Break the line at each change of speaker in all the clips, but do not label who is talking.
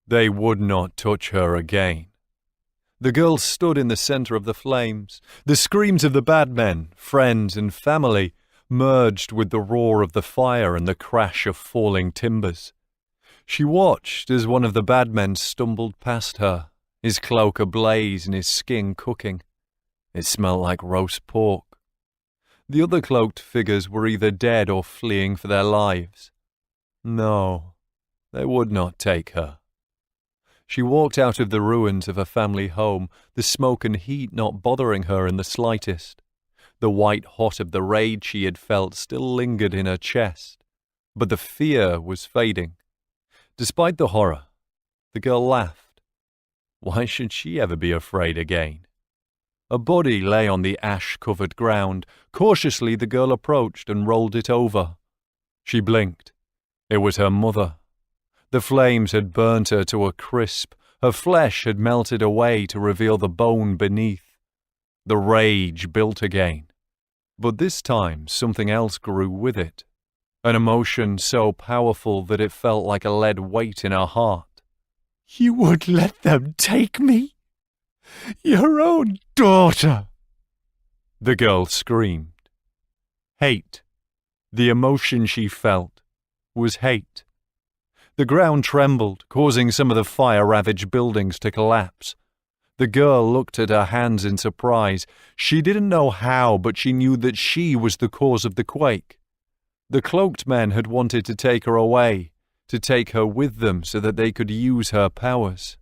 They would not touch her again. The girl stood in the center of the flames. The screams of the bad men, friends and family, merged with the roar of the fire and the crash of falling timbers. She watched as one of the bad men stumbled past her, his cloak ablaze and his skin cooking. It smelled like roast pork. The other cloaked figures were either dead or fleeing for their lives. No, they would not take her. She walked out of the ruins of her family home, the smoke and heat not bothering her in the slightest. The white hot of the rage she had felt still lingered in her chest, but the fear was fading. Despite the horror, the girl laughed. Why should she ever be afraid again? A body lay on the ash-covered ground. Cautiously the girl approached and rolled it over. She blinked. It was her mother. The flames had burnt her to a crisp. Her flesh had melted away to reveal the bone beneath. The rage built again. But this time something else grew with it. An emotion so powerful that it felt like a lead weight in her heart.
You would let them take me? Your own daughter!
The girl screamed. Hate. The emotion she felt was hate. The ground trembled, causing some of the fire-ravaged buildings to collapse. The girl looked at her hands in surprise. She didn't know how, but she knew that she was the cause of the quake. The cloaked men had wanted to take her away, to take her with them so that they could use her powers.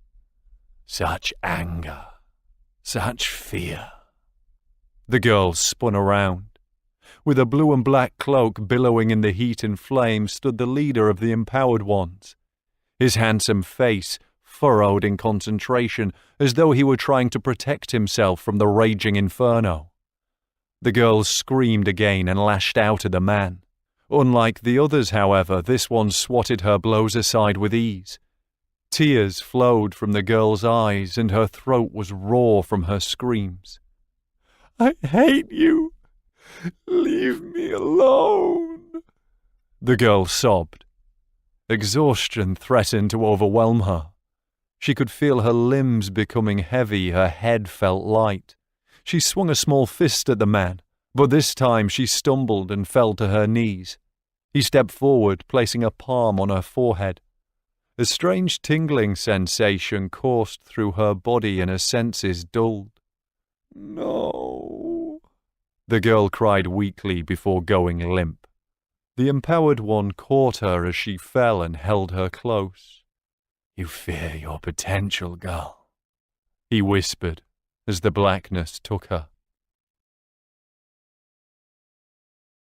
Such anger, such fear. The girl spun around. With a blue and black cloak billowing in the heat and flame stood the leader of the empowered ones. His handsome face furrowed in concentration, as though he were trying to protect himself from the raging inferno. The girl screamed again and lashed out at the man. Unlike the others, however, this one swatted her blows aside with ease. Tears flowed from the girl's eyes, and her throat was raw from her screams.
I hate you. Leave me alone.
The girl sobbed. Exhaustion threatened to overwhelm her. She could feel her limbs becoming heavy, her head felt light. She swung a small fist at the man, but this time she stumbled and fell to her knees. He stepped forward, placing a palm on her forehead. A strange tingling sensation coursed through her body and her senses dulled.
No.
The girl cried weakly before going limp. The empowered one caught her as she fell and held her close. You fear your potential, girl, he whispered as the blackness took her.